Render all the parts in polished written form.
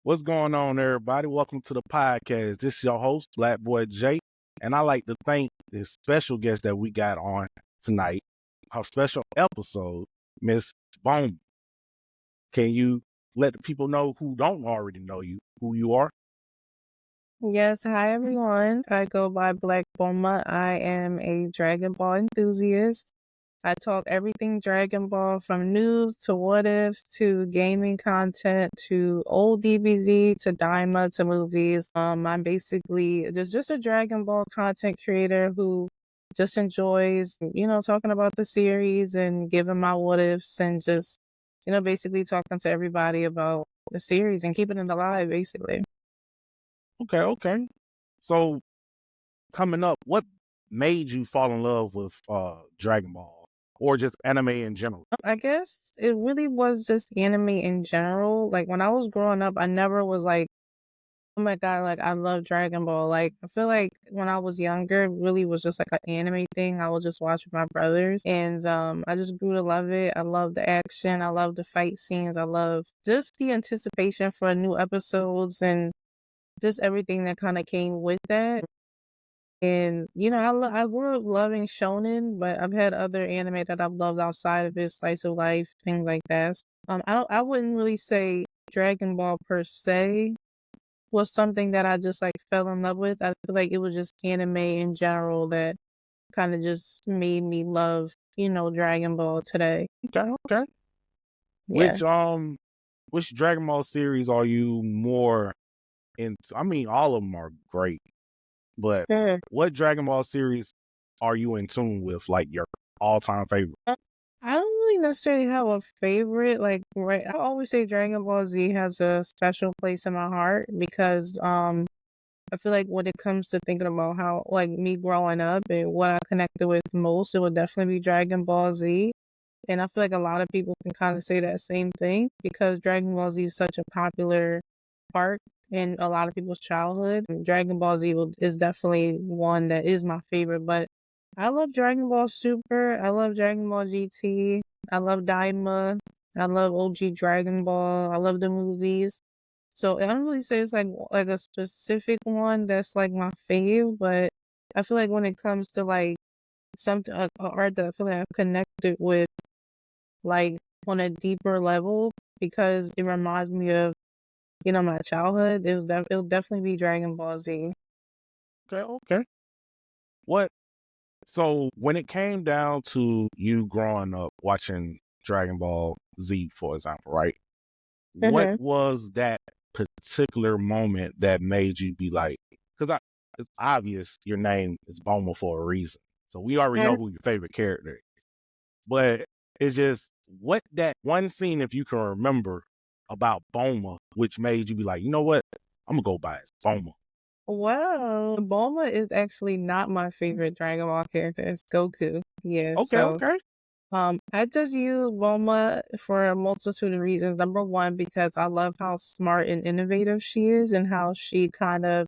What's going on, everybody? Welcome to the podcast. This is your host, Black Boy Jay, and I like to thank this special guest that we got on tonight, our special episode, Miss Bomah. Can you let the people know who don't already know you, who you are? Yes, hi everyone. I go by Blvckbulmaa. I am a Dragon Ball enthusiast. I talk everything Dragon Ball from news to what ifs to gaming content to old DBZ to Daima to movies. I'm basically just a Dragon Ball content creator who just enjoys, talking about the series and giving my what ifs and just, basically talking to everybody about the series and keeping it alive, basically. Okay. So coming up, what made you fall in love with Dragon Ball or just anime in general? I guess it really was just anime in general. Like when I was growing up, I never was like, oh my God, like I love Dragon Ball. Like I feel like when I was younger, it really was just like an anime thing. I would just watch with my brothers and I just grew to love it. I love the action. I love the fight scenes. I love just the anticipation for new episodes and just everything that kind of came with that. And I grew up loving shonen, but I've had other anime that I've loved outside of it, slice of life, things like that. I wouldn't really say Dragon Ball per se was something that I just like fell in love with. I feel like it was just anime in general that kind of just made me love, Dragon Ball today. Okay. Yeah. Which Dragon Ball series are you more into? I mean, all of them are great, but Mhm. what Dragon Ball series are you in tune with, like your all-time favorite? I don't really necessarily have a favorite. Like, right, I always say Dragon Ball Z has a special place in my heart because I feel like when it comes to thinking about how, like, me growing up and what I connected with most, it would definitely be Dragon Ball Z. And I feel like a lot of people can kind of say that same thing because Dragon Ball Z is such a popular part in a lot of people's childhood. And Dragon Ball Z is definitely one that is my favorite, but I love Dragon Ball Super. I love Dragon Ball GT. I love Daima. I love OG Dragon Ball. I love the movies. So I don't really say it's like a specific one that's like my fave, but I feel like when it comes to like something a art that I feel like I've connected with like on a deeper level because it reminds me of my childhood. It'll definitely be Dragon Ball Z. Okay. What? So when it came down to you growing up watching Dragon Ball Z, for example, right? What Mm-hmm. was that particular moment that made you be like, because it's obvious your name is Bomah for a reason. So we already know who your favorite character is. But it's just what that one scene, if you can remember, about Bomah, which made you be like, you know what? I'm gonna go by it. Bomah. Well, Bulma is actually not my favorite Dragon Ball character. It's Goku. Yeah, so Okay. I just use Bulma for a multitude of reasons. Number one, because I love how smart and innovative she is and how she kind of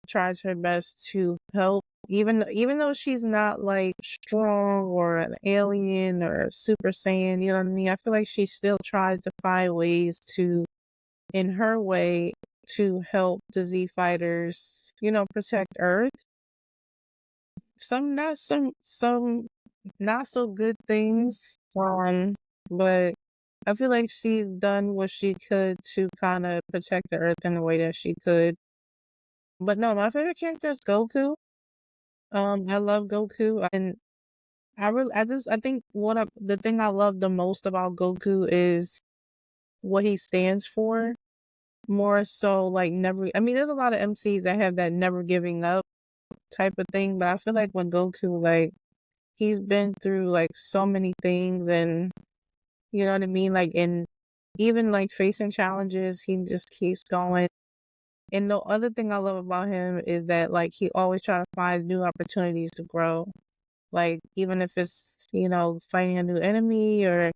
tries her best to help. Even though she's not like strong or an alien or Super Saiyan, you know what I mean? I feel like she still tries to find ways to, in her way, to help the Z fighters, protect Earth. Some not so good things. But I feel like she's done what she could to kind of protect the Earth in the way that she could. But no, my favorite character is Goku. I love Goku, and I think the thing I love the most about Goku is what he stands for. More so, like never. I mean, there's a lot of MCs that have that never giving up type of thing, but I feel like when Goku, like, he's been through like so many things, and you know what I mean, like, and even like facing challenges, he just keeps going. And the other thing I love about him is that like he always try to find new opportunities to grow. Like even if it's, fighting a new enemy or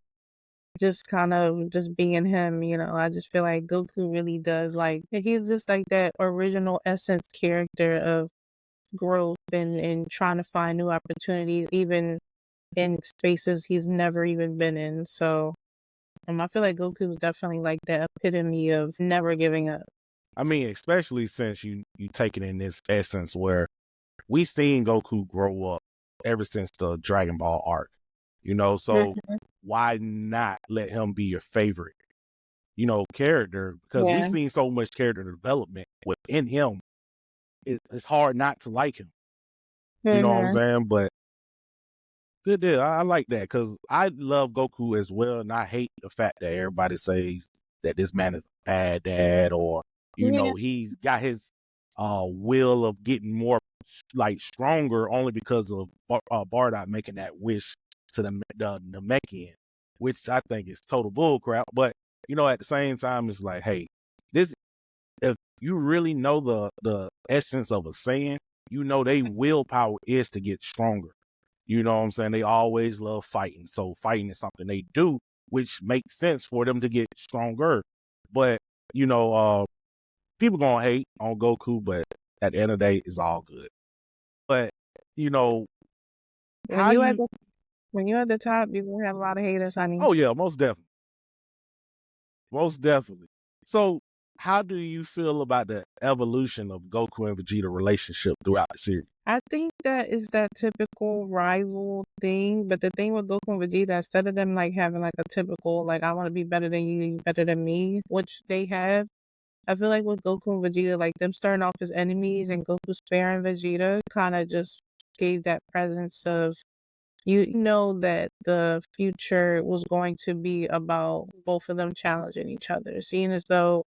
just kind of just being him, I just feel like Goku really does like he's just like that original essence character of growth and trying to find new opportunities even in spaces he's never even been in. So I feel like Goku is definitely like the epitome of never giving up. I mean, especially since you take it in this essence where we seen Goku grow up ever since the Dragon Ball arc, so Mhm. why not let him be your favorite, character? Because we Yeah. seen so much character development within him. It's hard not to like him. You know what I'm Mhm. saying? But good deal. I like that because I love Goku as well, and I hate the fact that everybody says that this man is a bad dad, or Yeah. he's got his will of getting more like stronger only because of Bardock making that wish to the Namekian, which I think is total bullcrap. But at the same time, it's like, hey, this if you really know the essence of a Saiyan, they willpower is to get stronger. You know what I'm saying? They always love fighting. So fighting is something they do, which makes sense for them to get stronger. But, you know, uh, people gonna hate on Goku, but at the end of the day, it's all good. But, you know, When how you at you the when you at the top, you're gonna have a lot of haters, honey. oh yeah, most definitely. Most definitely. So how do you feel about the evolution of Goku and Vegeta relationship throughout the series? I think that is that typical rival thing, but the thing with Goku and Vegeta, instead of them like having like a typical like I want to be better than you better than me, which they have, I feel like with Goku and Vegeta, like them starting off as enemies and Goku sparing Vegeta, kind of just gave that presence of you know that the future was going to be about both of them challenging each other, seeing as though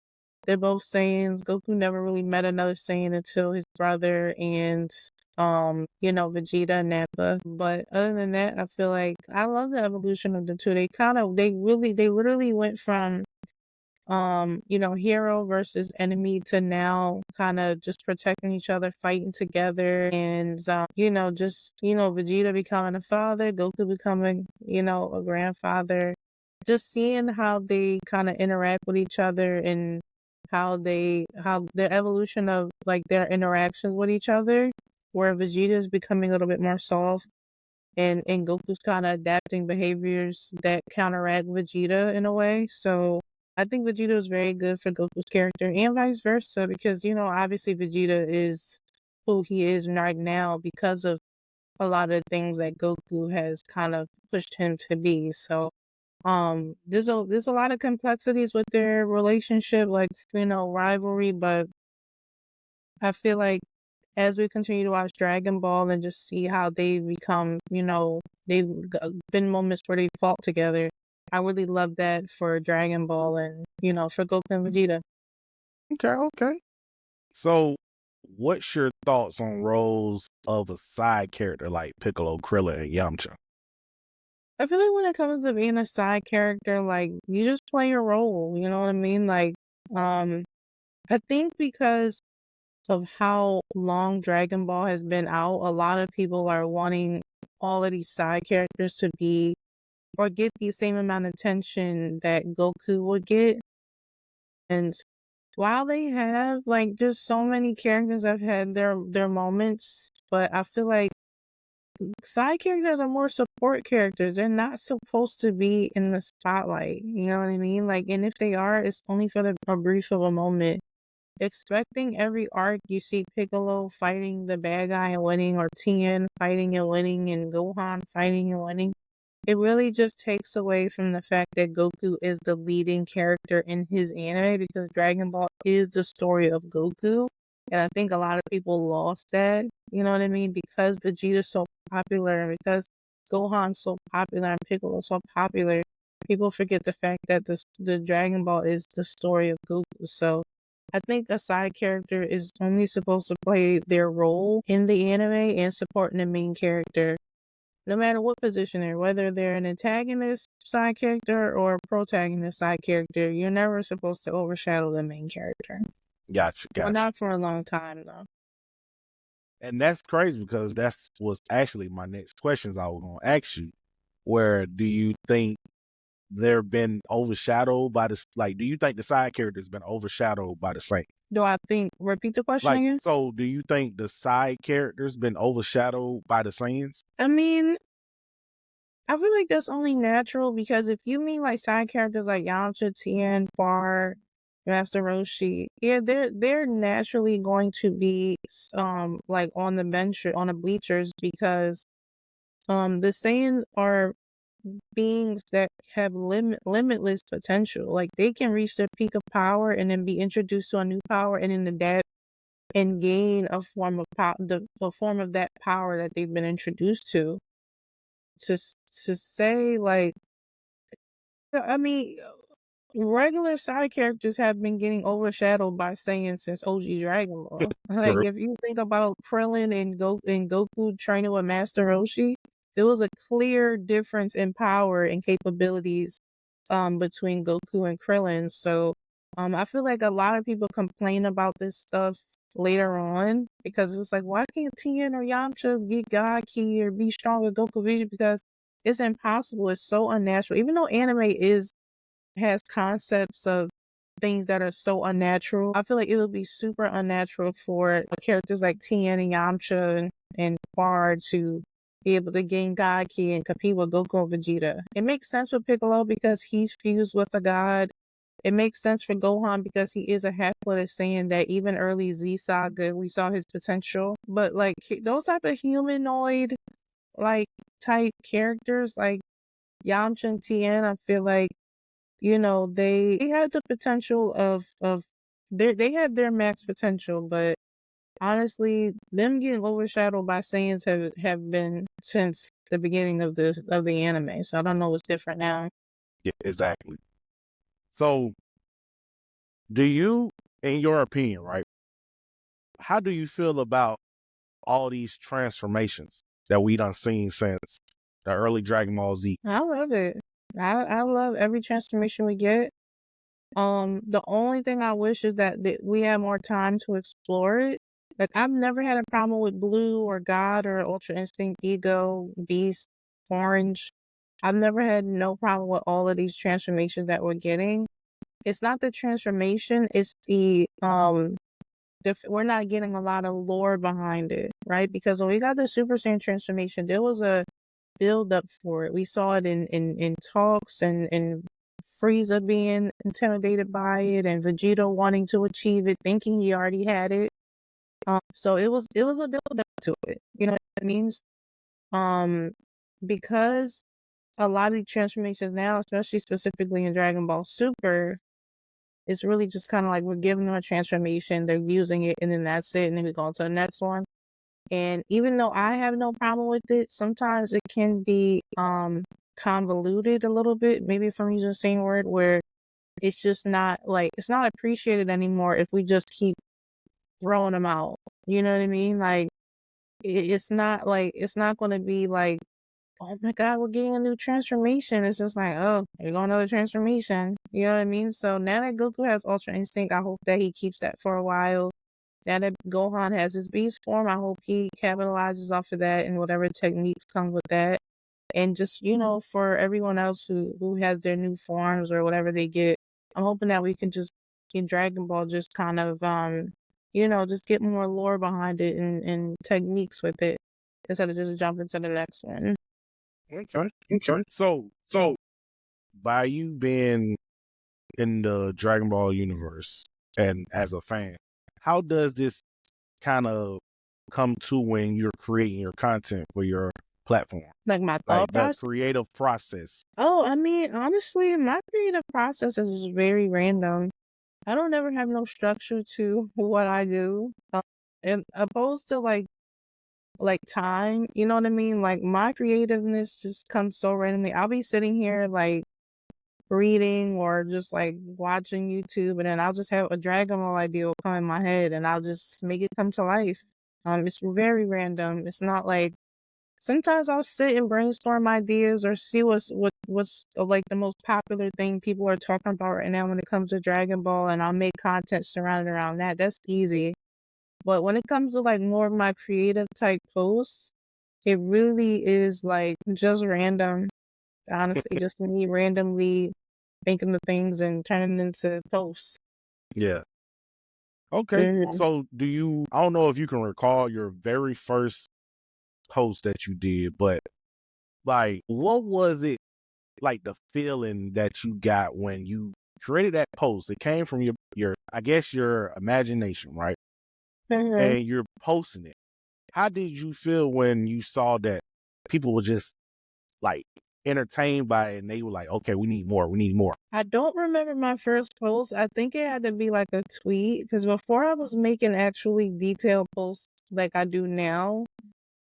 they're both Saiyans. Goku never really met another Saiyan until his brother and Vegeta and Nappa. But other than that, I feel like I love the evolution of the two. They literally went from hero versus enemy to now kind of just protecting each other, fighting together, and Vegeta becoming a father, Goku becoming, a grandfather. Just seeing how they kind of interact with each other and how the evolution of like their interactions with each other, where Vegeta is becoming a little bit more soft and Goku's kind of adapting behaviors that counteract Vegeta in a way. So I think Vegeta is very good for Goku's character and vice versa because obviously Vegeta is who he is right now because of a lot of things that Goku has kind of pushed him to be. So there's a lot of complexities with their relationship, like rivalry, but I feel like as we continue to watch Dragon Ball and just see how they become, been moments where they fought together. I really love that for Dragon Ball and, for Goku and Vegeta. Okay, okay. So, what's your thoughts on roles of a side character like Piccolo, Krillin, and Yamcha? I feel like when it comes to being a side character, like, you just play your role, you know what I mean? Like, um, I think because of how long Dragon Ball has been out, a lot of people are wanting all of these side characters to be or get the same amount of attention that Goku would get. And while they have like just so many characters have had their moments, but I feel like side characters are more support characters. They're not supposed to be in the spotlight. You know what I mean? Like, and if they are, it's only for a brief of a moment. Expecting every arc you see Piccolo fighting the bad guy and winning, or Tien fighting and winning, and Gohan fighting and winning. It really just takes away from the fact that Goku is the leading character in his anime because Dragon Ball is the story of Goku. And I think a lot of people lost that, you know what I mean? Because Vegeta's so popular and because Gohan's so popular and Piccolo's so popular, people forget the fact that the Dragon Ball is the story of Goku. So I think a side character is only supposed to play their role in the anime and supporting the main character no matter what position they're, whether they're an antagonist side character or a protagonist side character, you're never supposed to overshadow the main character. Gotcha, Well, gotcha. not for a long time though. And that's crazy because that's was actually my next questions I was gonna ask you. Where do you think they're been overshadowed by this? Like, do you think the side character's been overshadowed by the saint? Do I think? Repeat the question Like, again. so do you think the side character's been overshadowed by the Saiyans? I mean, I feel like that's only natural because if you mean like side characters like Yamcha, Tien, Bar, Master Roshi. Yeah, they're naturally going to be like on the bench on the bleachers because the Saiyans are beings that have limitless potential. Like they can reach their peak of power and then be introduced to a new power and then adapt and gain a form of a form of that power that they've been introduced to. To to say like, I mean, regular side characters have been getting overshadowed by Saiyan since OG Dragon Ball. Like True. if you think about Krillin and Goku training with Master Roshi, there was a clear difference in power and capabilities between Goku and Krillin. So I feel like a lot of people complain about this stuff later on because it's like, why can't Tien or Yamcha get God Ki or be strong with Goku Vision? Because it's impossible. It's so unnatural. Even though anime has concepts of things that are so unnatural, I feel like it would be super unnatural for characters like Tien and Yamcha and Bard to be able to gain God Ki and compete with Goku and Vegeta. It makes sense with Piccolo because he's fused with a god. It makes sense for Gohan because he is a half-blooded Saiyan that even early Z Saga, we saw his potential. But like those type of humanoid like type characters like Yamcha and Tien, I feel like, you know, they had the potential of they had their max potential, but honestly, them getting overshadowed by Saiyans have been since the beginning of the anime. So I don't know what's different now. Yeah, exactly. So, do you, in your opinion, right? How do you feel about all these transformations that we done seen since the early Dragon Ball Z? I love it. I love every transformation we get. The only thing I wish is that we had more time to explore it. Like I've never had a problem with Blue or God or Ultra Instinct, Ego, Beast, Orange. I've never had no problem with all of these transformations that we're getting. It's not the transformation, it's the we're not getting a lot of lore behind it, right? Because when we got the Super Saiyan transformation, there was a build up for it. We saw it in talks and Frieza being intimidated by it and Vegeta wanting to achieve it, thinking he already had it. So it was a build up to it. You know what it means? Um, because a lot of the transformations now, especially specifically in Dragon Ball Super, it's really just kind of like we're giving them a transformation, they're using it, and then that's it, and then we go on to the next one. And even though I have no problem with it, sometimes it can be convoluted a little bit, maybe if I'm using the same word, where it's just not like it's not appreciated anymore if we just keep throwing them out. You know what I mean? Like it's not like it's not going to be like, oh my god, we're getting a new transformation. It's just like, oh, here go another transformation. You know what I mean? So now that Goku has Ultra Instinct, I hope that he keeps that for a while. Now that Gohan has his beast form, I hope he capitalizes off of that and whatever techniques come with that. And just, you know, for everyone else who has their new forms or whatever they get, I'm hoping that we can just in Dragon Ball just kind of you know, just get more lore behind it and techniques with it instead of just jumping to the next one. Okay. Okay. So by you being in the Dragon Ball universe and as a fan, how does this kind of come to when you're creating your content for your platform? Like my Like thought the process. creative process. Oh, I mean, honestly, my creative process is just very random. I don't ever have no structure to what I do. And opposed to like time, you know what I mean? Like my creativeness just comes so randomly. I'll be sitting here like reading or just like watching YouTube and then I'll just have a Dragon Ball idea will come in my head and I'll just make it come to life. It's very random. It's not like sometimes I'll sit and brainstorm ideas or see what's like the most popular thing people are talking about right now when it comes to Dragon Ball, and I'll make content surrounded around that. That's easy. But when it comes to like more of my creative type posts, it really is like just random. Honestly, just me randomly thinking of things and turning into posts. Yeah. Okay. Mhm. So I don't know if you can recall your very first post that you did, but like, what was it like the feeling that you got when you created that post. It came from your I guess your imagination, right? Mhm. And you're posting it. How did you feel when you saw that people were just like entertained by it and they were like, okay, we need more, we need more? I don't remember my first post. I think it had to be like a tweet because before I was making actually detailed posts like I do now.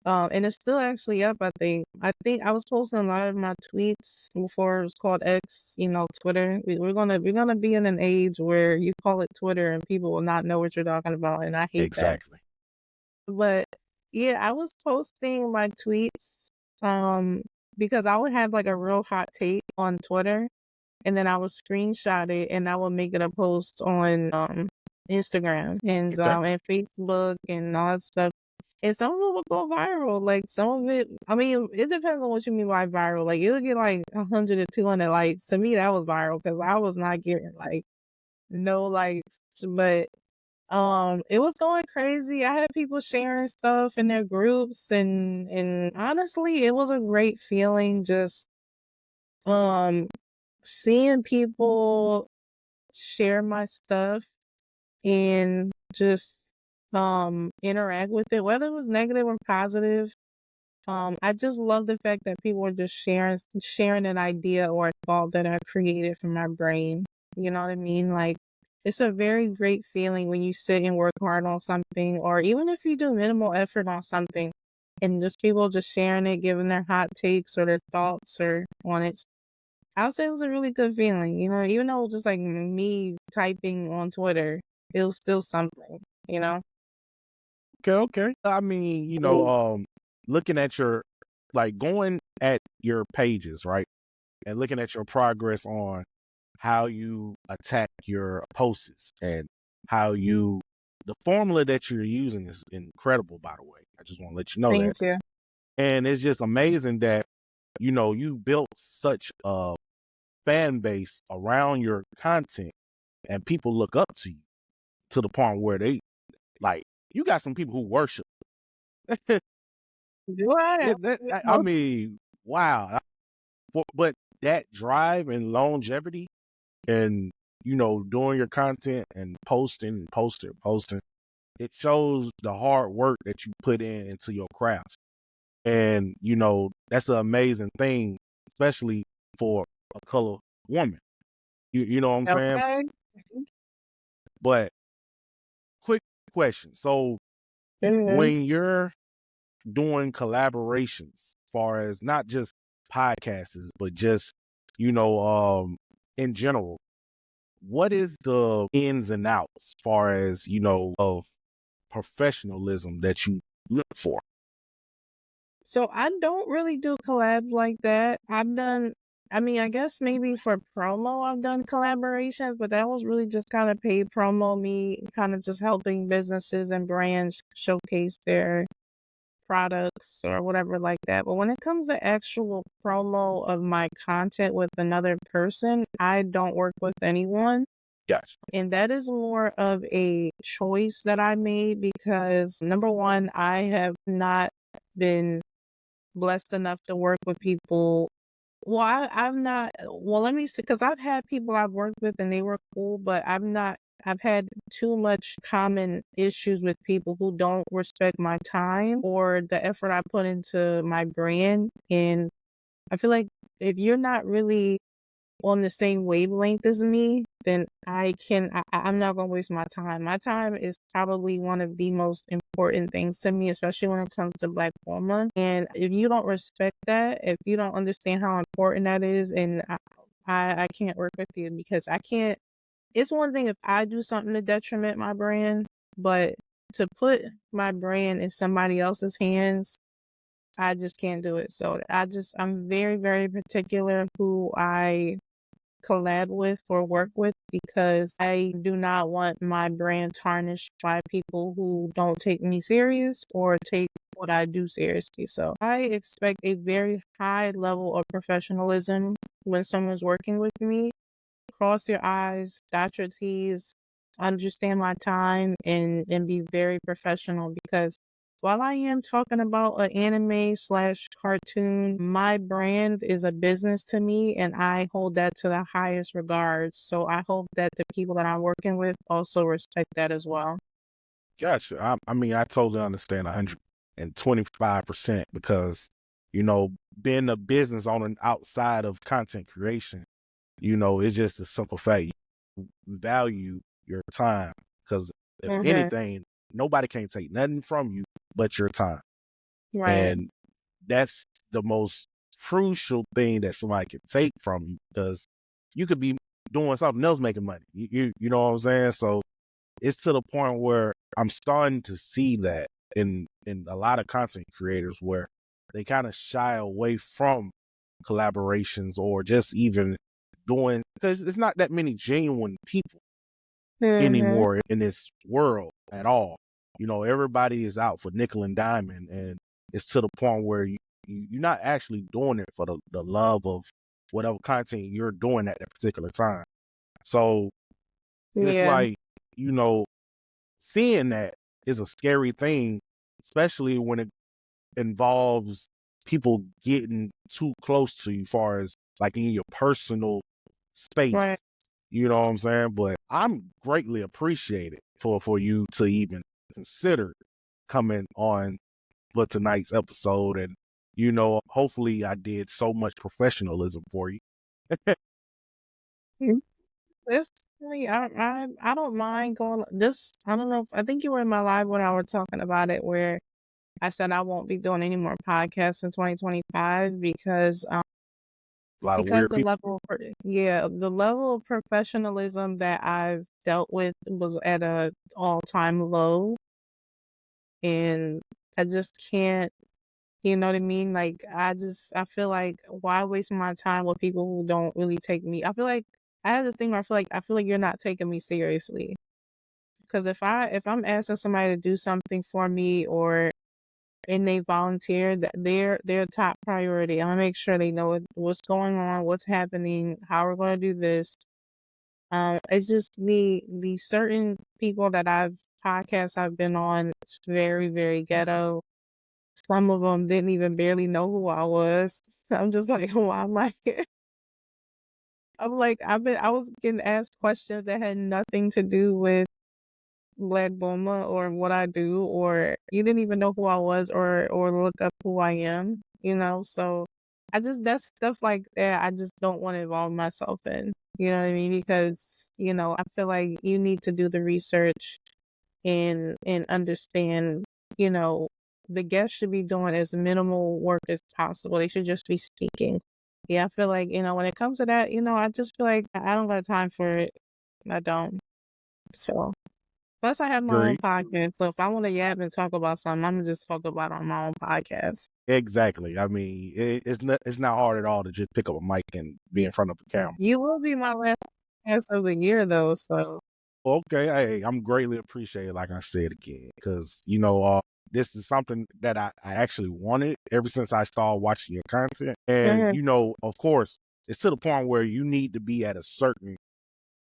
And it's still actually up, I think. I think I was posting a lot of my tweets before it was called X, Twitter. We're gonna be in an age where you call it Twitter and people will not know what you're talking about, and I hate that. Exactly. But yeah, I was posting my tweets um because I would have like a real hot take on Twitter and then I would screenshot it and I would make it a post on Instagram Okay. and Facebook and all that stuff. And some of it would go viral. Like some of it, I mean, it depends on what you mean by viral. Like it'll get like 100 or 200 likes. To me, that was viral because I was not getting like no likes. But it was going crazy. I had people sharing stuff in their groups, and honestly, it was a great feeling just um seeing people share my stuff and just interact with it, whether it was negative or positive. I just love the fact that people are just sharing an idea or a thought that I created from my brain. You know what I mean? Like it's a very great feeling when you sit and work hard on something, or even if you do minimal effort on something, and just people just sharing it, giving their hot takes or their thoughts or on it. I would say it was a really good feeling, even though it was just like me typing on Twitter, it was still something, you know? Okay, okay. I mean, looking at your like going at your pages, right? And looking at your progress on how you attack your posts and how you the formula that you're using is incredible, by the way. I just want to let you know that. Thank you. And it's just amazing that, you built such a fan base around your content and people look up to you to the point where they like you got some people who worship. Do I? I mean, wow. But that drive and longevity and, doing your content and posting, it shows the hard work that you put into your craft. And, that's an amazing thing, especially for a color woman. You know what I'm saying? Okay. But quick question. So Mhm. when you're doing collaborations, far as not just podcasts, but just, in general, what is the ins and outs far as, of professionalism that you look for? So I don't really do collabs like that. I mean, I guess maybe for promo, I've done collaborations, but that was really just kind of paid promo, me kind of just helping businesses and brands showcase their products or whatever like that. But when it comes to actual promo of my content with another person, I don't work with anyone. Gotcha. And that is more of a choice that I made because number one, I have not been blessed enough to work with people. Well, I'm not, well, let me see, because I've had people I've worked with and they were cool, but I've had too much common issues with people who don't respect my time or the effort I put into my brand. And I feel like if you're not really on the same wavelength as me, then I'm not gonna waste my time. My time is probably one of the most important things to me, especially when it comes to Black woman. And if you don't respect that, if you don't understand how important that is, and I can't work with you because I can't. It's one thing if I do something to detriment my brand, but to put my brand in somebody else's hands, I just can't do it. So I'm very, very particular who I collab with or work with because I do not want my brand tarnished by people who don't take me serious or take what I do seriously. So I expect a very high level of professionalism when someone's working with me. Cross your I's, dot your T's, understand my time and be very professional because while I am talking about an anime slash cartoon, my brand is a business to me and I hold that to the highest regards. So I hope that the people that I'm working with also respect that as well. Gotcha. I mean, I totally understand 125% because, being a business on an outside of content creation, it's just a simple fact. You value your time because if Mm-hmm. anything, nobody can take nothing from you but your time. Right. And that's the most crucial thing that somebody can take from you because you could be doing something else making money. You know what I'm saying? So it's to the point where I'm starting to see that in a lot of content creators where they kind of shy away from collaborations or just even doing because it's not that many genuine people Mm-hmm. anymore in this world at all. Everybody is out for nickel and diamond, and it's to the point where you're not actually doing it for the love of whatever content you're doing at that particular time. So it's Yeah. like, you know, seeing that is a scary thing, especially when it involves people getting too close to you, far as like in your personal Right. space. You know what I'm saying? But I'm greatly appreciated for you to even consider coming on for tonight's episode, and hopefully I did so much professionalism for you. Mm. It's really, I don't mind going just I don't know if I think you were in my live when I were talking about it where I said I won't be doing any more podcasts in 2025 A lot of because weird the people. the level of professionalism that I've dealt with was at a all-time low, and I just can't, you know what I mean? Like I feel like why waste my time with people who don't really take me. I feel like I have this thing where I feel like you're not taking me seriously. Because if I'm asking somebody to do something for me or and they volunteer, that their top priority. I'm gonna make sure they know what's going on, what's happening, how we're gonna do this. It's just the certain people that podcasts I've been on. It's very very ghetto. Some of them didn't even barely know who I was. I'm just like, why am I here? I'm like, I was getting asked questions that had nothing to do with Blvckbulmaa or what I do, or you didn't even know who I was or look up who I am, you know? So that's stuff like that I just don't want to involve myself in. You know what I mean? Because, I feel like you need to do the research and understand, you know, the guests should be doing as minimal work as possible. They should just be speaking. Yeah, I feel like, when it comes to that, I just feel like I don't got time for it. I don't. So plus, I have my own Agreed. podcast, so if I want to yap and talk about something, I'm gonna just talk about it on my own podcast. Exactly. I mean, it's not hard at all to just pick up a mic and be in front of a camera. You will be my last podcast of the year, though. So, Okay, hey, I'm greatly appreciated, like I said again, because this is something that I actually wanted ever since I started watching your content. And mhm, of course, it's to the point where you need to be at a certain.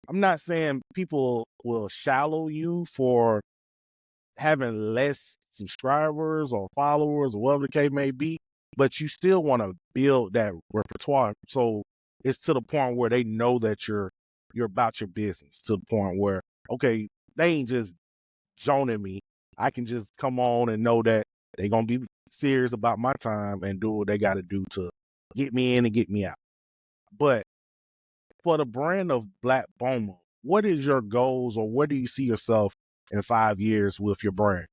I'm not saying people will shallow you for having less subscribers or followers or whatever the case may be, but you still want to build that repertoire. So it's to the point where they know that you're about your business, to the point where, okay, they ain't just joning me. I can just come on and know that they're gonna be serious about my time and do what they gotta do to get me in and get me out. But for the brand of Black Boma, what is your goals, or where do you see yourself in 5 years with your brand?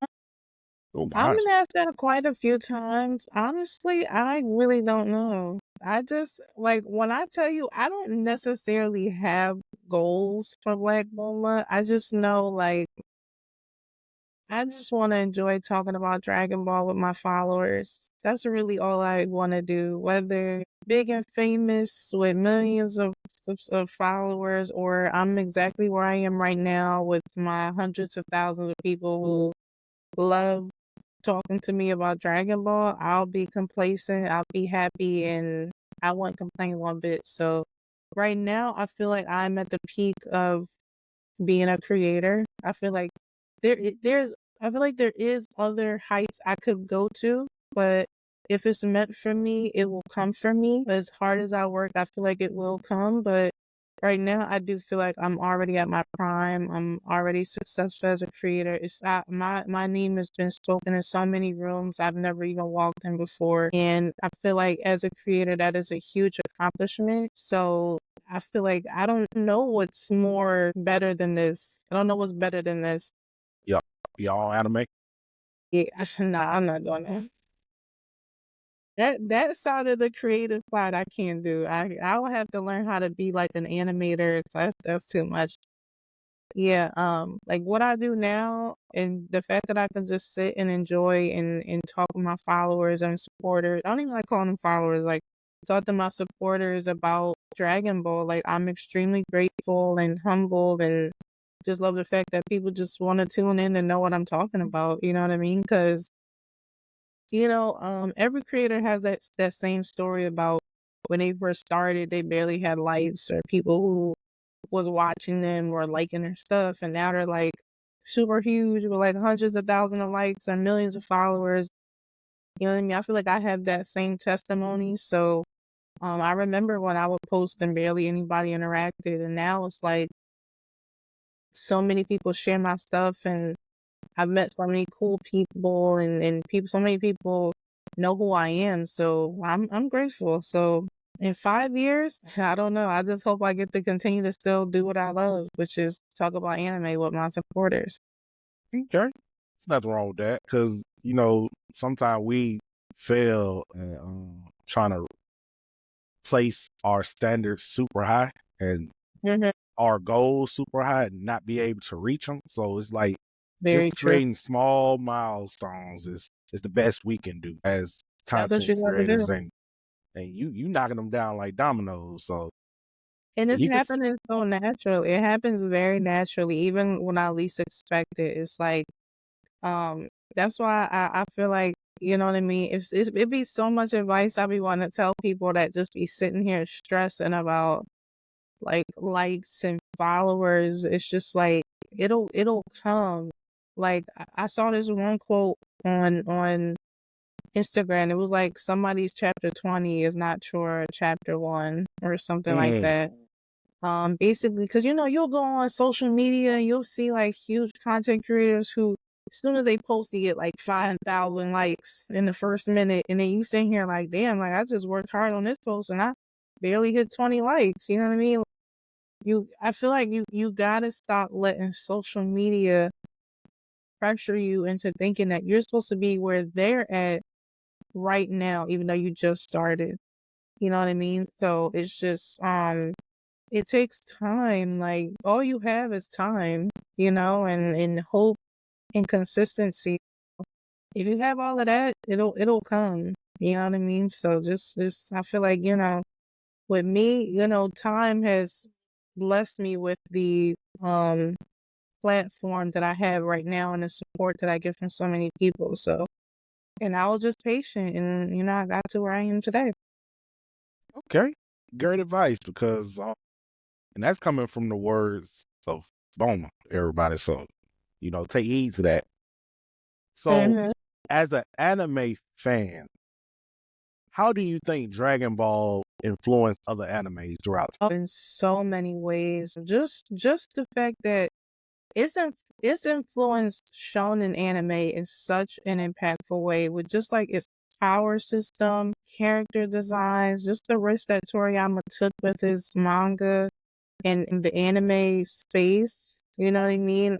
Oh I've my. been asked that quite a few times. Honestly, I really don't know. I just like when I tell you, I don't necessarily have goals for Black Bulma. I just know, like, I just want to enjoy talking about Dragon Ball with my followers. That's really all I want to do, whether big and famous with millions of followers, or I'm exactly where I am right now with my hundreds of thousands of people who love talking to me about Dragon Ball. I'll be complacent, I'll be happy, and I won't complain one bit. So right now, I feel like I'm at the peak of being a creator. I feel like there's I feel like there is other heights I could go to, but if it's meant for me, it will come for me. As hard as I work, I feel like it will come, but right now I do feel like I'm already at my prime. I'm already successful as a creator. My name has been spoken in so many rooms I've never even walked in before, and I feel like as a creator that is a huge accomplishment. So I feel like I don't know what's more better than this. I don't know what's better than this. Y'all, y'all anime? Yeah, nah, I'm not doing that. That side of the creative side I can't do. I will have to learn how to be like an animator. So that's too much. Yeah, like what I do now and the fact that I can just sit and enjoy and talk with my followers and supporters. I don't even like calling them followers, like talk to my supporters about Dragon Ball. Like I'm extremely grateful and humbled and just love the fact that people just want to tune in and know what I'm talking about. You know what I mean? Because every creator has that same story about when they first started, they barely had likes or people who was watching them or liking their stuff, and now they're like super huge with like hundreds of thousands of likes and millions of followers. You know what I mean? I feel like I have that same testimony. So I remember when I would post and barely anybody interacted, and now it's like so many people share my stuff and I've met so many cool people and people so many people know who I am. So I'm grateful. So in 5 years, I don't know. I just hope I get to continue to still do what I love, which is talk about anime with my supporters. Okay. There's nothing wrong with that because, sometimes we fail at trying to place our standards super high and Mhm. our goals super high and not be able to reach them. So it's like Very just true. creating small milestones is the best we can do as That's what content you got to do. creators, and you knocking them down like dominoes. So And it's you can happening so naturally. It happens very naturally, even when I least expect it. It's like, Um, that's why I feel like, you know what I mean? It'd be so much advice I be wanting to tell people that just be sitting here stressing about like likes and followers. It's just like it'll come. Like I saw this one quote on Instagram. It was like somebody's chapter 20 is not your chapter 1 or something like mm, that. Basically, because you'll go on social media and you'll see like huge content creators who, as soon as they post, you get like 5,000 likes in the first minute, and then you sitting here like, damn, like I just worked hard on this post and I barely hit 20 likes. You know what I mean? I feel like you gotta stop letting social media pressure you into thinking that you're supposed to be where they're at right now, even though you just started. You know what I mean? So it's just it takes time. Like all you have is time, and hope and consistency. If you have all of that, it'll come. You know what I mean? So just I feel like, with me, time has blessed me with the platform that I have right now and the support that I get from so many people. So, and I was just patient and I got to where I am today. okay, great advice because and that's coming from the words of Bomah, everybody. So take heed to that. So Mhm. as an anime fan, how do you think Dragon Ball influenced other animes throughout? In so many ways. Just the fact that it's influenced shonen anime in such an impactful way with just like its power system, character designs, just the risk that Toriyama took with his manga and the anime space. You know what I mean?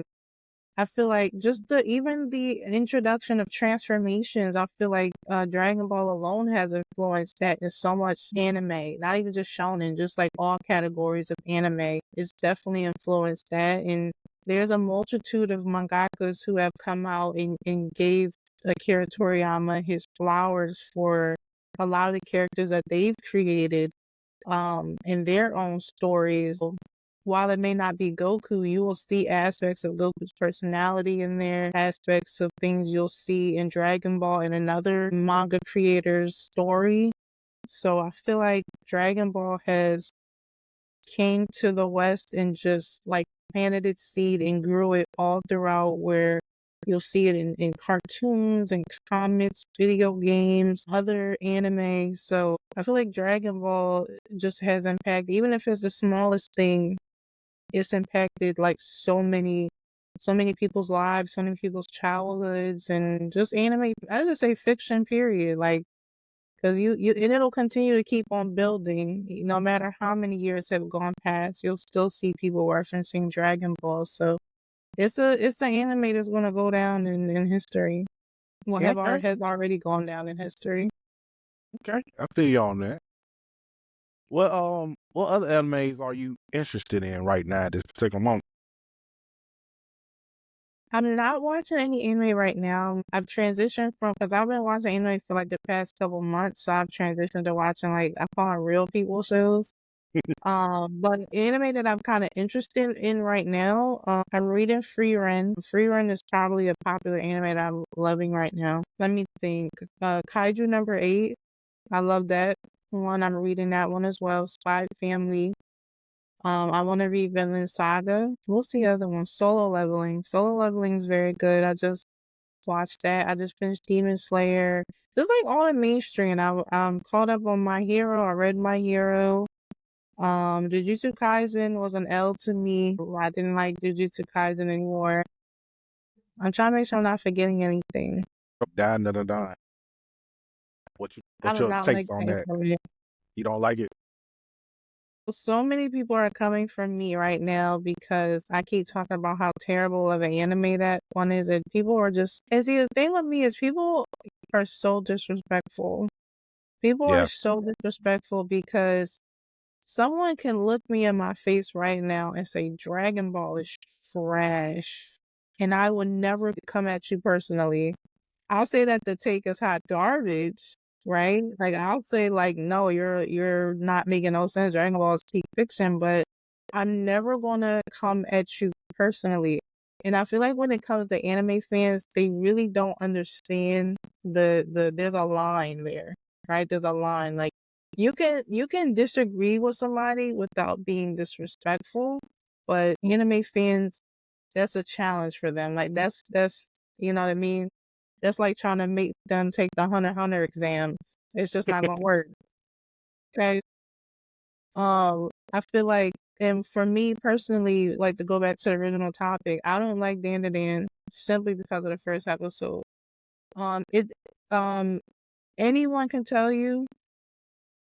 I feel like just even the introduction of transformations, I feel like Dragon Ball alone has influenced that in so much anime, not even just shonen, just like all categories of anime. It's definitely influenced that. And there's a multitude of mangakas who have come out and gave Akira Toriyama his flowers for a lot of the characters that they've created in their own stories. While it may not be Goku, you will see aspects of Goku's personality in there, aspects of things you'll see in Dragon Ball and another manga creator's story. So I feel like Dragon Ball has came to the West and just like planted its seed and grew it all throughout where You'll see it in cartoons and comics, video games, other anime. So I feel like Dragon Ball just has impact, even if it's the smallest thing, it's impacted like so many people's lives, so many people's childhoods, and just anime. I just say fiction, period. Like, because you and it'll continue to keep on building. No matter how many years have gone past, you'll still see people referencing Dragon Ball. So it's an anime that's gonna go down in history. Well, Okay. has already gone down in history. Okay. I feel you on that. What other animes are you interested in right now at this particular moment? I'm not watching any anime right now. I've transitioned from, because I've been watching anime for like the past couple months, so I've transitioned to watching, like, I call it real people shows. But anime that I'm kind of interested in right now, I'm reading Free Run. Free Run is probably a popular anime that I'm loving right now. Let me think. Kaiju number 8. I love that one. I'm reading that one as well. Spy Family. I want to read Vinland Saga. What's the other one? Solo Leveling. Solo Leveling is very good. I just watched that. I just finished Demon Slayer. Just like all the mainstream. I'm caught up on My Hero. I read My Hero. Jujutsu Kaisen was an L to me. I didn't like Jujutsu Kaisen anymore. I'm trying to make sure I'm not forgetting anything. Die. I What's do your not like takes on that that? anime. You don't like it? So many people are coming for me right now because I keep talking about how terrible of an anime that one is, and people are just. And see, the thing with me is people are so disrespectful. People are Yeah. so disrespectful because someone can look me in my face right now and say Dragon Ball is trash, and I would never come at you personally. I'll say that the take is hot garbage, right? Like, I'll say like, no, you're not making no sense. Dragon Ball is peak fiction, but I'm never gonna come at you personally. And I feel like when it comes to anime fans, they really don't understand there's a line there, right? There's a line. Like, you can disagree with somebody without being disrespectful, but anime fans, that's a challenge for them. Like, that's you know what I mean? That's like trying to make them take the Hunter exams. It's just not gonna work. Okay. I feel like, and for me personally, like, to go back to the original topic, I don't like Dan to Dan simply because of the first episode. It um anyone can tell you,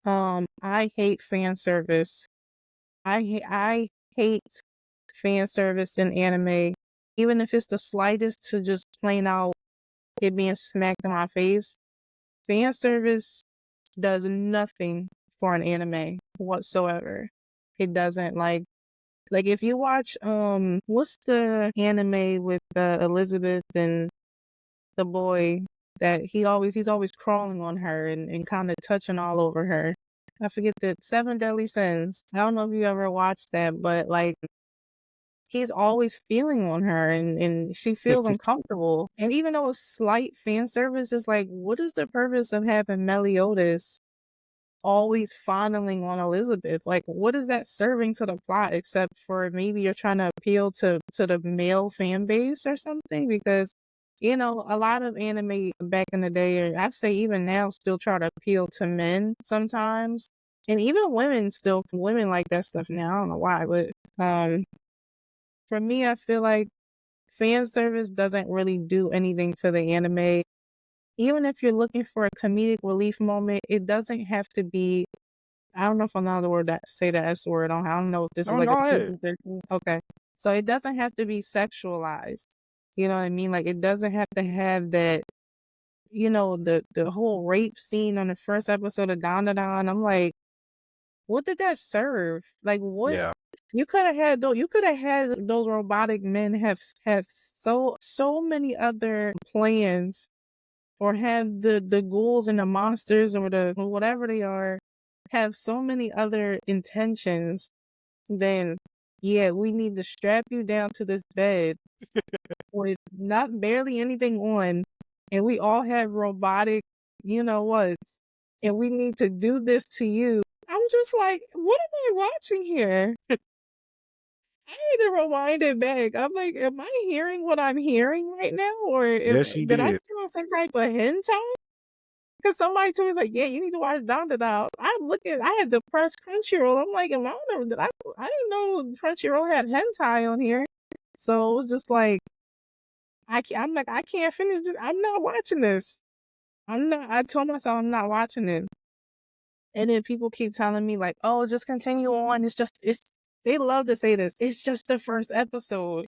I hate fan service. I hate fan service in anime, even if it's the slightest, to just plain out it being smacked in my face. Fan service does nothing for an anime whatsoever. It doesn't. Like if you watch what's the anime with Elizabeth and the boy that he's always crawling on her and kind of touching all over her. I forget the Seven Deadly Sins. I don't know if you ever watched that, but like, he's always feeling on her and she feels uncomfortable. And even though it's slight fan service, it's like, what is the purpose of having Meliodas always fondling on Elizabeth? Like, what is that serving to the plot, except for maybe you're trying to appeal to the male fan base or something? Because, a lot of anime back in the day, or I'd say even now, still try to appeal to men sometimes. And even women like that stuff now. I don't know why, but for me, I feel like fan service doesn't really do anything for the anime. Even if you're looking for a comedic relief moment, it doesn't have to be. I don't know if I'm not the word that say that S word on. I don't know if this is No, like a go ahead. PG-13. Okay, so it doesn't have to be sexualized. You know what I mean? Like, it doesn't have to have that. The whole rape scene on the first episode of Don Don. I'm like, what did that serve? Like, what? Yeah. You could have had those. You could have had those robotic men have so many other plans, or have the ghouls and the monsters or the whatever they are have so many other intentions than, yeah, we need to strap you down to this bed with not barely anything on, and we all have robotic, what, and we need to do this to you. I'm just like, what am I watching here? I had to rewind it back. I'm like, am I hearing what I'm hearing right now? Or Yes, you did I did. turn on some type of hentai? Because somebody told me, like, yeah, you need to watch Down to Down. I had to press Crunchyroll. I'm like, am I on there? I didn't know Crunchyroll had hentai on here. So it was just like, I'm like, I can't finish this. I'm not watching this. I told myself I'm not watching it. And then people keep telling me, like, oh, just continue on. They love to say this. It's just the first episode.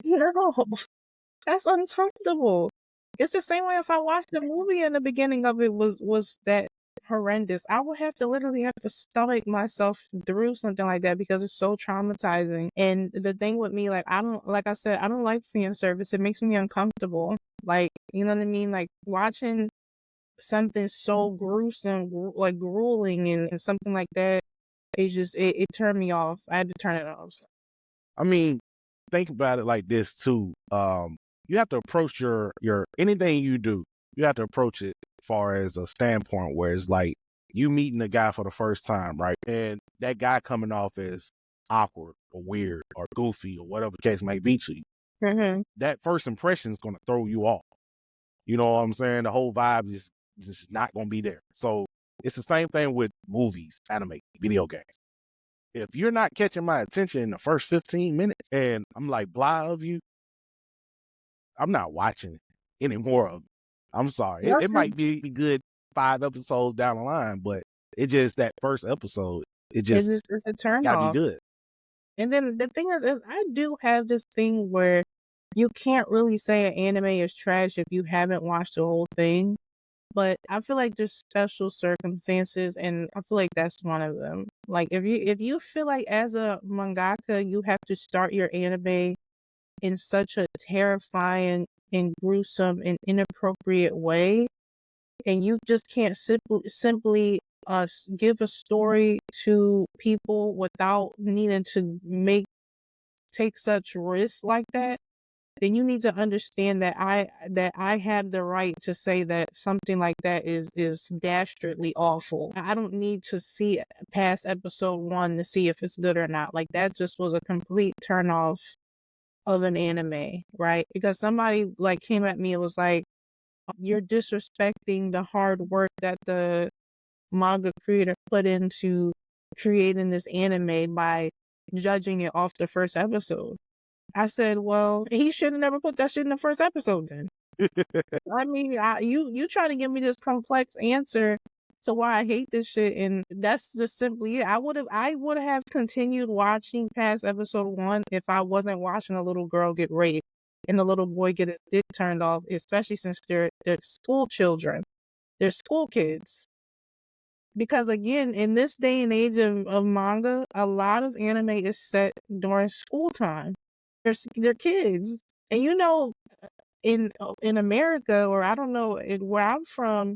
No, that's uncomfortable. It's the same way if I watched the movie and the beginning of it was that horrendous. I would have to literally have to stomach myself through something like that because it's so traumatizing. And the thing with me, like, like I said, I don't like fan service. It makes me uncomfortable. Like, you know what I mean? Like watching something so gruesome, like grueling and something like that, it turned me off. I had to turn it off. I mean, think about it like this too. You have to approach your anything you do, you have to approach it as far as a standpoint where it's like you meeting a guy for the first time, right? And that guy coming off as awkward or weird or goofy or whatever the case may be to you. Mm-hmm. That first impression is gonna throw you off. You know what I'm saying? The whole vibe is just not gonna be there. So it's the same thing with movies, anime, video games. If you're not catching my attention in the first 15 minutes and I'm like blah of you, I'm not watching any more of it. I'm sorry. It might be good 5 episodes down the line, but it just that first episode, it just It's a turn gotta be off. good. And then the thing is I do have this thing where you can't really say an anime is trash if you haven't watched the whole thing. But I feel like there's special circumstances, and I feel like that's one of them. Like if you feel like as a mangaka you have to start your anime in such a terrifying and gruesome and inappropriate way, and you just can't simply give a story to people without needing to take such risks like that, then you need to understand that I have the right to say that something like that is dastardly awful. I don't need to see past episode 1 to see if it's good or not. Like that just was a complete turn off of an anime, right? Because somebody like came at me and was like, you're disrespecting the hard work that the manga creator put into creating this anime by judging it off the first episode. I said, well, he should have never put that shit in the first episode then. I mean, you try to give me this complex answer to why I hate this shit, and that's just simply it. I would have continued watching past episode 1 if I wasn't watching a little girl get raped and the little boy get his dick turned off, especially since they're school children. They're school kids. Because again, in this day and age of manga, a lot of anime is set during school time. They're kids. And you know, in America, or I don't know, where I'm from,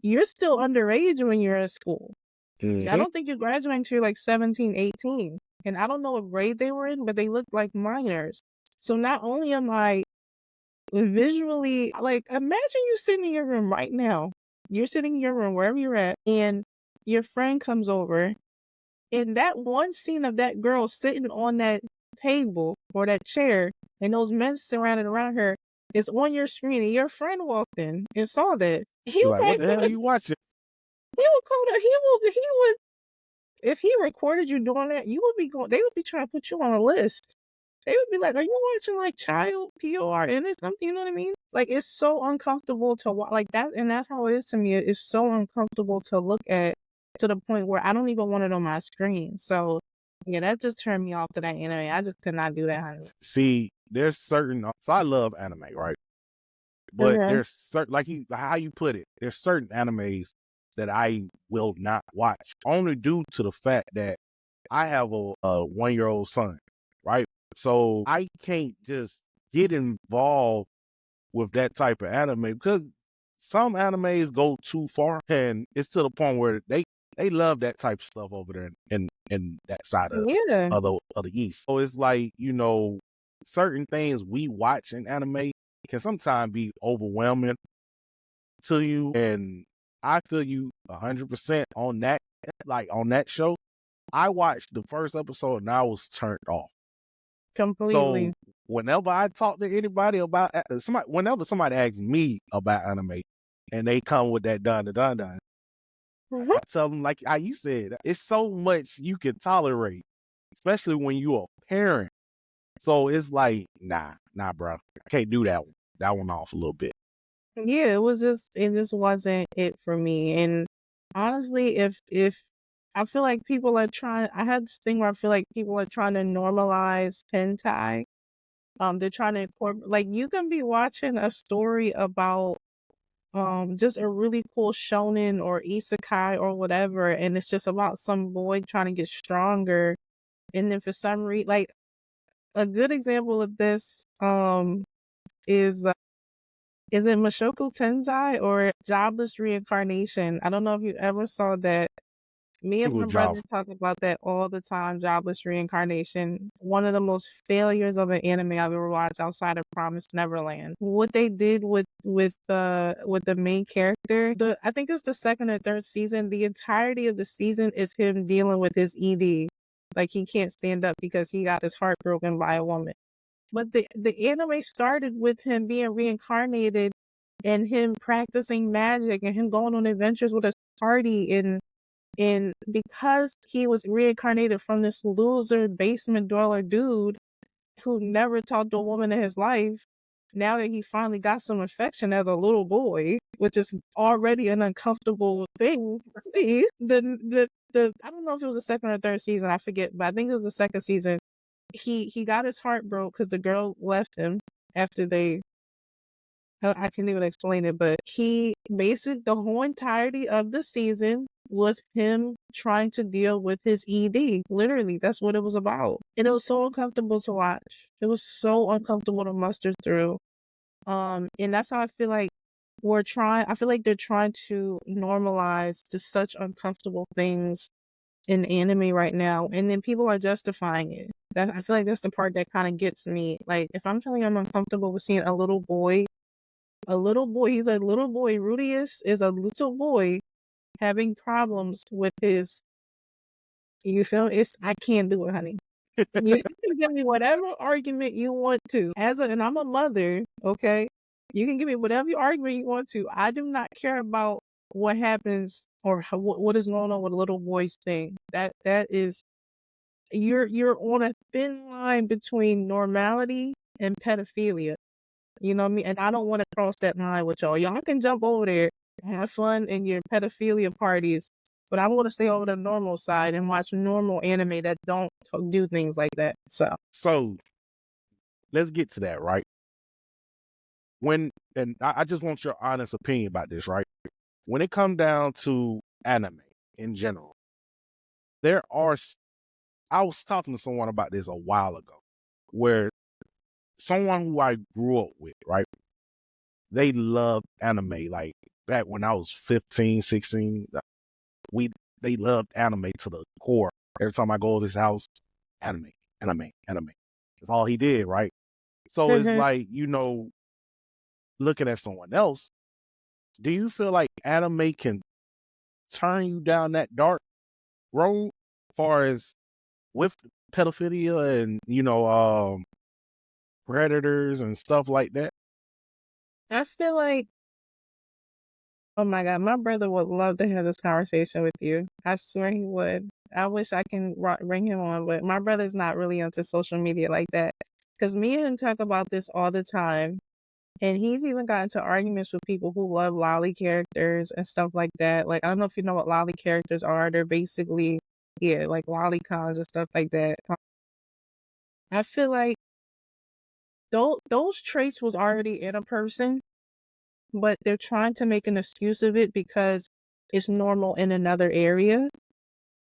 you're still underage when you're in school. I don't think you graduate until you're like 17, 18. And I don't know what grade they were in, but they looked like minors. So not only am I visually, like, imagine you sitting in your room right now. You're sitting in your room, wherever you're at, and your friend comes over, and that one scene of that girl sitting on that table or that chair and those men surrounded around her is on your screen, and your friend walked in and saw that. He You're would like, what probably the hell are you watching? he would, if he recorded you doing that, they would be trying to put you on a list. They would be like, are you watching like child PORN or something? You know what I mean? Like, it's so uncomfortable to watch like that. And that's how it is to me. It's so uncomfortable to look at, to the point where I don't even want it on my screen. So yeah, that just turned me off to that anime. I just could not do that. See, there's certain so I love anime, right? But Okay. there's certain how you put it, there's certain animes that I will not watch only due to the fact that I have a 1-year-old son, right? So I can't just get involved with that type of anime because some animes go too far, and it's to the point where they love that type of stuff over there in that side Yeah. of the East. So it's like, you know, certain things we watch in anime can sometimes be overwhelming to you, and I feel you 100% on that. Like on that show, I watched the first episode and I was turned off. Completely. So whenever I talk to anybody about whenever somebody asks me about anime, and they come with that dun dun dun dun, I tell them like how you said, it's so much you can tolerate, especially when you're a parent. So it's like, nah, bro, I can't do that one. That one off a little bit. Yeah, it just wasn't it for me. And honestly, if I feel like people are trying, I had this thing where I feel like people are trying to normalize hentai. They're trying to incorporate, like, you can be watching a story about just a really cool shonen or isekai or whatever, and it's just about some boy trying to get stronger, and then for some reason, like, a good example of this is is it Mushoku Tensei or Jobless Reincarnation? I don't know if you ever saw that. Me and my Good job. brother talk about that all the time. Jobless Reincarnation, one of the most failures of an anime I've ever watched outside of Promised Neverland. What they did with the main character, I think it's the second or third season. The entirety of the season is him dealing with his ED, like he can't stand up because he got his heart broken by a woman. But the anime started with him being reincarnated and him practicing magic and him going on adventures with his party, and because he was reincarnated from this loser basement dweller dude who never talked to a woman in his life, now that he finally got some affection as a little boy, which is already an uncomfortable thing to see, the I don't know if it was the second or third season, I forget, but I think it was the second season. He got his heart broke because the girl left him after they, I can't even explain it, but the whole entirety of the season was him trying to deal with his ED. Literally, that's what it was about. And it was so uncomfortable to watch. It was so uncomfortable to muster through. And that's how I feel like I feel like they're trying to normalize just such uncomfortable things in anime right now, and then people are justifying it. I feel like that's the part that kind of gets me. Like, if I'm feeling I'm uncomfortable with seeing he's a little boy. Rudius is a little boy having problems with his. You feel I can't do it, honey. You can give me whatever argument you want to. And I'm a mother, okay? You can give me whatever argument you want to. I do not care about what happens or what is going on with a little boy's thing. That is, you're on a thin line between normality and pedophilia. You know what I mean? And I don't want to cross that line with y'all. Y'all can jump over there and have fun in your pedophilia parties, but I'm going to stay over the normal side and watch normal anime that don't do things like that. So let's get to that, right? I just want your honest opinion about this, right? When it comes down to anime in general, I was talking to someone about this a while ago, where someone who I grew up with, right? They loved anime. Like back when I was 15, 16, they loved anime to the core. Every time I go to his house, anime, anime. That's all he did, right? So it's Mhm. like, looking at someone else, do you feel like anime can turn you down that dark road far as with pedophilia and predators and stuff like that? I feel like, oh my God, my brother would love to have this conversation with you. I swear he would. I wish I can bring him on, but my brother's not really into social media like that. Because me and him talk about this all the time. And he's even gotten into arguments with people who love lolly characters and stuff like that. Like, I don't know if you know what lolly characters are. They're basically, yeah, like lolicons and stuff like that. I feel like those traits was already in a person, but they're trying to make an excuse of it because it's normal in another area.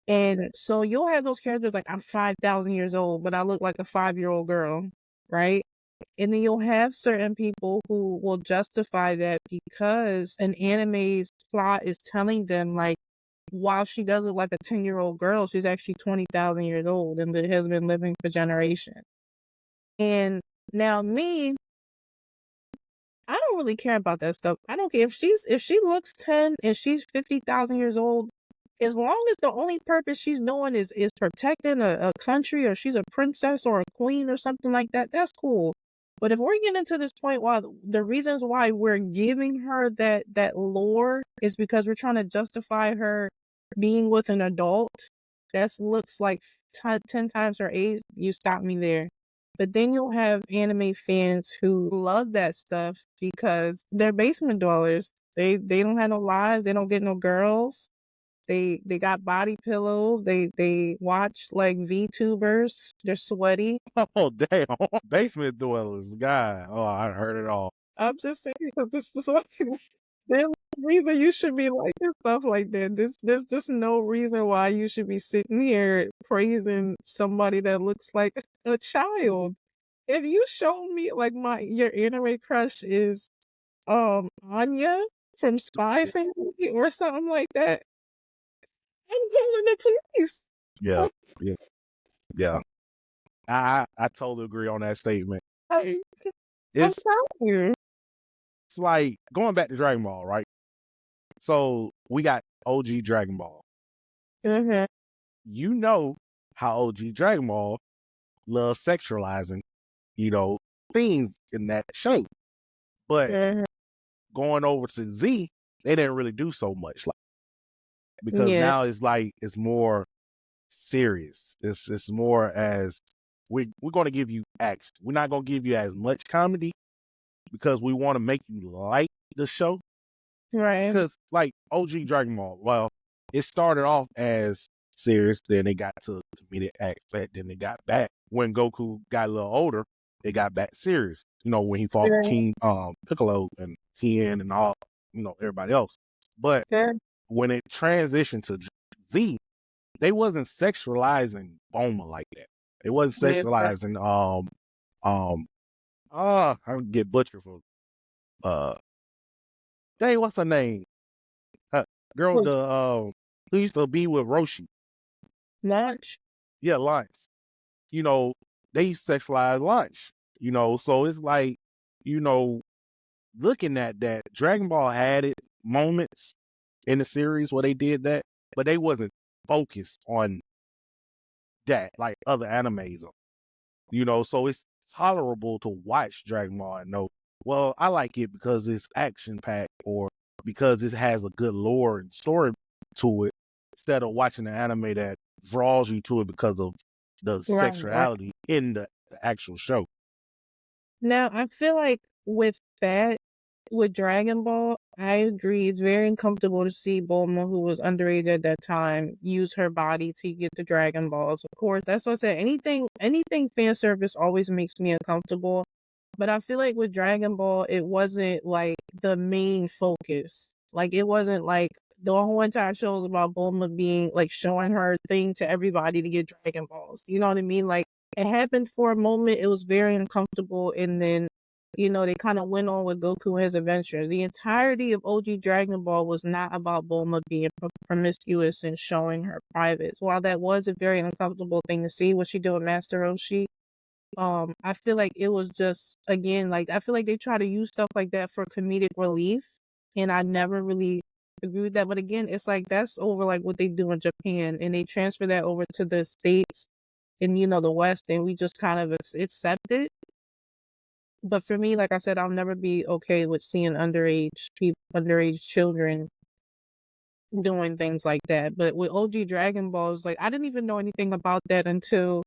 And so you'll have those characters like, I'm 5,000 years old, but I look like a 5-year-old girl, right? And then you'll have certain people who will justify that because an anime's plot is telling them, like, while she does look like a 10-year-old girl, she's actually 20,000 years old and has been living for generations. And now I don't really care about that stuff. I don't care if she looks 10 and she's 50,000 years old. as long as the only purpose she's doing is protecting a country, or she's a princess or a queen or something like that, that's cool. But if we're getting to this point, why the reasons why we're giving her that lore is because we're trying to justify her being with an adult that looks like 10 times her age, you stop me there. But then you'll have anime fans who love that stuff because they're basement dwellers. They don't have no lives. They don't get no girls. They got body pillows. They watch like VTubers. They're sweaty. Oh damn, basement dwellers, God. Oh, I heard it all. I'm just saying, this is like, there's no reason you should be liking stuff like that. There's just no reason why you should be sitting here praising somebody that looks like a child. If you show me like your anime crush is Anya from Spy Yeah, Family or something like that, I'm calling the police. yeah, yeah. Yeah. I totally agree on that statement. Like, I'm It's telling you. it's like going back to Dragon Ball, right? So we got OG Dragon Ball. Mhm. You know how OG Dragon Ball loves sexualizing, you know, things in that show. But Mhm. going over to Z, they didn't really do so much, like, because Yeah. now it's like it's more serious. It's more as we're gonna give you action. We're not gonna give you as much comedy because we want to make you like the show. Right. Because like OG Dragon Ball, well, it started off as serious, then it got to comedic aspect, then it got back. When Goku got a little older, it got back serious. You know, when he fought Yeah. King Piccolo and Tien and all, you know, everybody else. But Yeah. when it transitioned to Z, they wasn't sexualizing Bomah like that. It wasn't Yeah. sexualizing I would get butchered for uh dang, what's her name? Uh, girl, Which the who used to be with Roshi. launch? Yeah, Lunch. You know, they sexualize Lunch. You know, so it's like, you know, looking at that, Dragon Ball added moments in the series where they did that, but they wasn't focused on that like other animes are. You know, so it's tolerable to watch Dragon Ball and know, well, I like it because it's action packed or because it has a good lore and story to it, instead of watching an anime that draws you to it because of the Right. Right. sexuality in the actual show. Now, I feel like with that, with Dragon Ball, I agree. It's very uncomfortable to see Bulma, who was underage at that time, use her body to get the Dragon Balls. Of course, that's what I said. Anything fan service always makes me uncomfortable. But I feel like with Dragon Ball, it wasn't like the main focus. Like it wasn't like the whole entire show was about Bulma being like showing her thing to everybody to get Dragon Balls. You know what I mean? Like it happened for a moment. It was very uncomfortable, and then they kind of went on with Goku and his adventures. The entirety of OG Dragon Ball was not about Bulma being promiscuous and showing her privates. While that was a very uncomfortable thing to see, what she did with Master Roshi, I feel like it was just, again, like I feel like they try to use stuff like that for comedic relief, and I never really agree with that. But again, it's like that's over like what they do in Japan, and they transfer that over to the States and the West, and we just kind of accept it. But for me, like I said, I'll never be okay with seeing underage children doing things like that. But with OG Dragon Balls, like I didn't even know anything about that until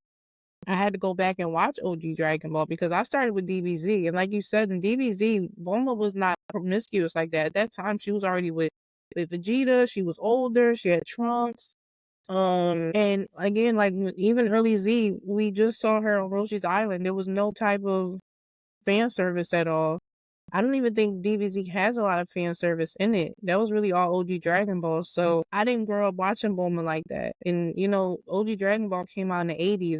I had to go back and watch OG Dragon Ball, because I started with DBZ, and like you said, in DBZ, Bulma was not promiscuous like that. At that time, she was already with Vegeta. She was older. She had Trunks. And again, like even early Z, we just saw her on Roshi's Island. There was no type of fan service at all. I don't even think DBZ has a lot of fan service in it. That was really all OG Dragon Ball. So I didn't grow up watching Bulma like that. And OG Dragon Ball came out in the 80s.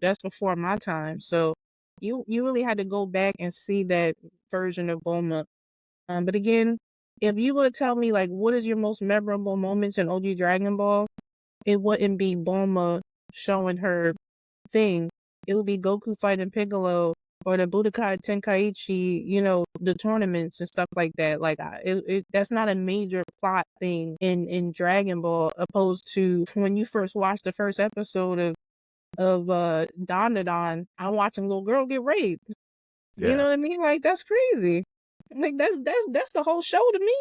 That's before my time. So you really had to go back and see that version of Bulma. But again, if you were to tell me like what is your most memorable moments in OG Dragon Ball, it wouldn't be Bulma showing her thing. It would be Goku fighting Piccolo or the Budokai Tenkaichi, you know, the tournaments and stuff like that. Like, that's not a major plot thing in Dragon Ball, opposed to when you first watch the first episode of Don, I'm watching a little girl get raped. You Yeah. know what I mean? Like, that's crazy. Like, that's the whole show to me.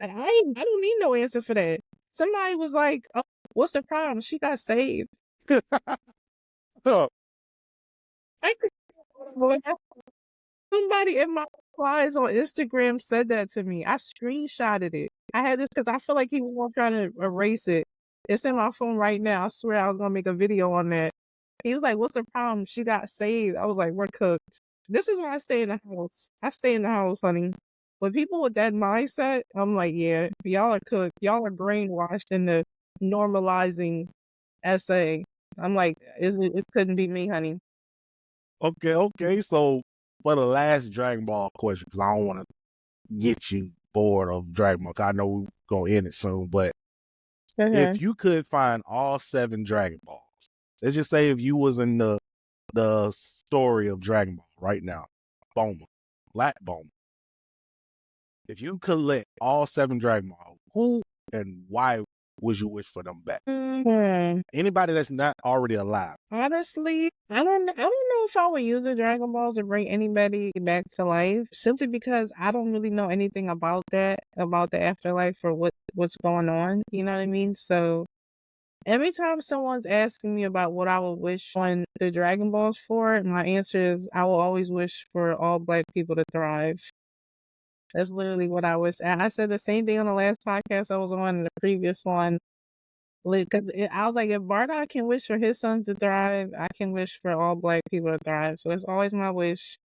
Like, I don't need no answer for that. Somebody was like, "Oh, what's the problem? She got saved." Oh, I could Somebody in my replies on Instagram said that to me. I screenshotted it. I had this because I feel like he was trying to erase it. It's in my phone right now. I swear I was gonna make a video on that. He was like, "What's the problem? She got saved." I was like, "We're cooked." This is why I stay in the house. I stay in the house, honey. But people with that mindset, I'm like, yeah, y'all are cooked. Y'all are brainwashed into normalizing essay. I'm like, it couldn't be me, honey. okay. So for the last Dragon Ball question, because I don't want to get you bored of Dragon Ball, 'cause I know we're gonna end it soon. But if you could find all 7 Dragon Balls, let's just say if you was in the story of Dragon Ball right now, Bomah, Black Bomah. If you collect all 7 Dragon Balls, who and why would you wish for them back? Anybody that's not already alive. Honestly, I don't know if I would use the Dragon Balls to bring anybody back to life, simply because I don't really know anything about that, about the afterlife or what's going on. You know what I mean? So every time someone's asking me about what I would wish on the Dragon Balls for, my answer is I will always wish for all Black people to thrive. That's literally what I wish. And I said the same thing on the last podcast I was on, and the previous one. Because I was like, if Bardock can wish for his sons to thrive, I can wish for all Black people to thrive. So it's always my wish.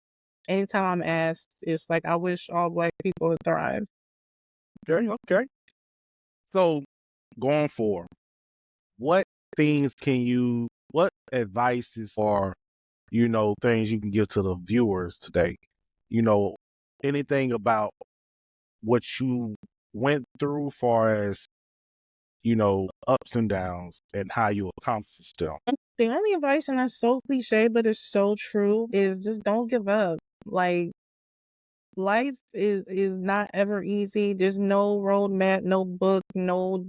Anytime I'm asked, it's like I wish all Black people to thrive. Okay. So going forward, what what advices or, things you can give to the viewers today? Anything about what you went through far as, ups and downs and how you accomplished them. The only advice, and that's so cliche, but it's so true, is just don't give up. Like, life is not ever easy. There's no roadmap, no book, no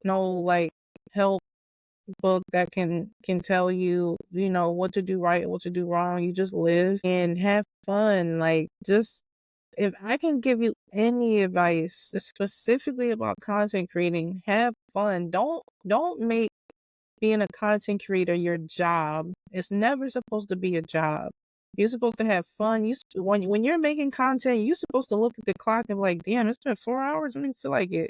like help book that can tell you, what to do right, what to do wrong. You just live and have fun. Like, just, if I can give you any advice specifically about content creating, have fun. Don't make being a content creator your job. It's never supposed to be a job. You're supposed to have fun. When you're making content, you're supposed to look at the clock and be like, damn, it's been 4 hours. I don't even feel like it.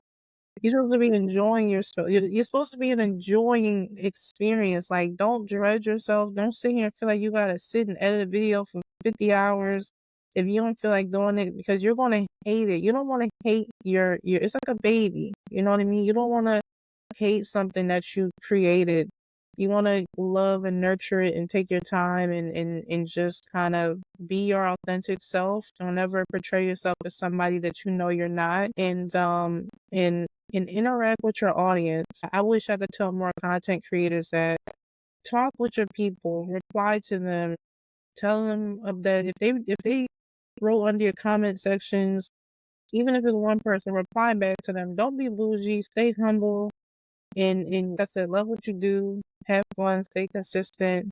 You're supposed to be enjoying yourself. You're supposed to be an enjoying experience. Like, don't dredge yourself. Don't sit here and feel like you gotta sit and edit a video for 50 hours if you don't feel like doing it, because you're gonna hate it. You don't want to hate your. It's like a baby. You know what I mean? You don't want to hate something that you created. You want to love and nurture it and take your time and just kind of be your authentic self. Don't ever portray yourself as somebody that you know you're not. And interact with your audience. I wish I could tell more content creators that talk with your people, reply to them, tell them that if they wrote under your comment sections, even if it's one person, reply back to them. Don't be bougie, stay humble. And like I said, love what you do, have fun, stay consistent.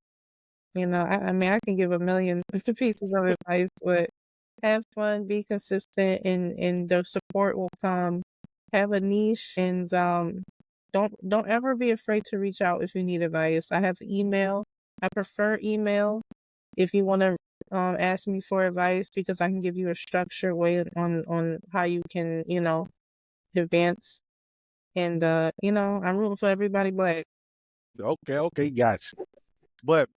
I mean, I can give a million pieces of advice, but have fun, be consistent, and the support will come. Have a niche, and don't ever be afraid to reach out if you need advice. I have email. I prefer email if you want to ask me for advice, because I can give you a structured way on how you can advance. And I'm rooting for everybody Black. Okay, gotcha. But,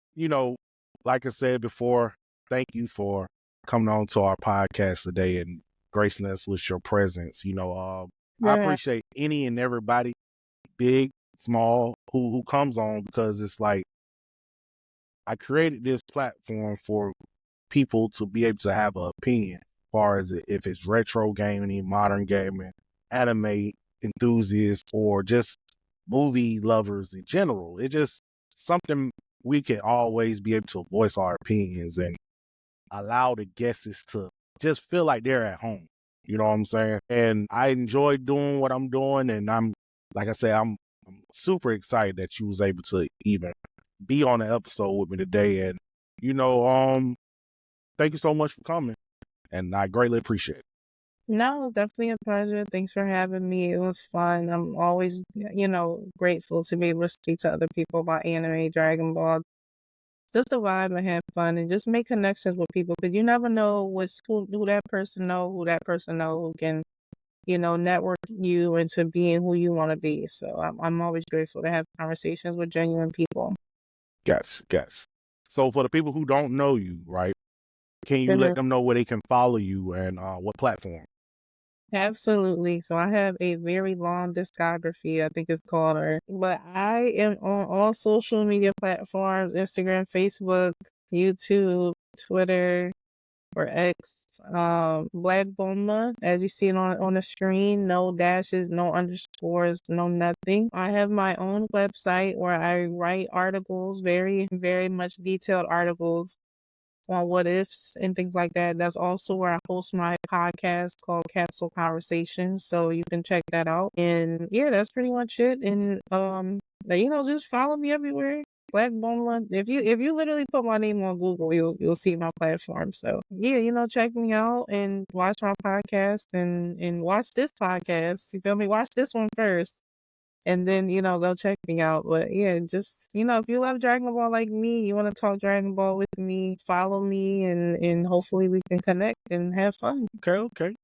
like I said before, thank you for coming on to our podcast today and gracing us with your presence. I Yeah. appreciate any and everybody, big, small, who comes on, because it's like I created this platform for people to be able to have an opinion as far as if it's retro gaming, modern gaming, anime enthusiasts, or just movie lovers in general. It's just something we can always be able to voice our opinions. And allow the guests to just feel like they're at home. You know what I'm saying? And I enjoy doing what I'm doing, and like I said, I'm super excited that you was able to even be on the episode with me today. And thank you so much for coming, and I greatly appreciate it. No, it's definitely a pleasure. Thanks for having me. It was fun. I'm always, grateful to be able to speak to other people about anime, Dragon Ball, just to vibe and have fun and just make connections with people, because you never know who that person know who can, network you into being who you want to be. So I'm always grateful to have conversations with genuine people. Gotcha. So for the people who don't know you, right, can you Mhm. let them know where they can follow you and what platform? Absolutely. So I have a very long discography, I think it's called, but I am on all social media platforms: Instagram, Facebook, YouTube, Twitter, or X. Blvckbulmaa, as you see it on the screen, no dashes, no underscores, no nothing. I have my own website where I write articles, very, very much detailed articles on what ifs and things like that. That's also where I host my podcast called Capsule Conversations, so you can check that out. And yeah, that's pretty much it. And just follow me everywhere. Blvckbulmaa. If you literally put my name on Google, you'll see my platform. So yeah, check me out and watch my podcast and watch this podcast. You feel me? Watch this one first. And then, go check me out. But yeah, just, if you love Dragon Ball like me, you want to talk Dragon Ball with me, follow me, and hopefully we can connect and have fun. Okay.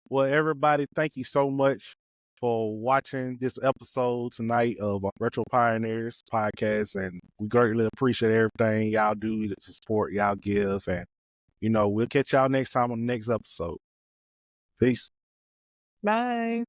Well, everybody, thank you so much for watching this episode tonight of Retro Pioneers podcast. And we greatly appreciate everything y'all do to support y'all give. And, we'll catch y'all next time on the next episode. Peace. Bye.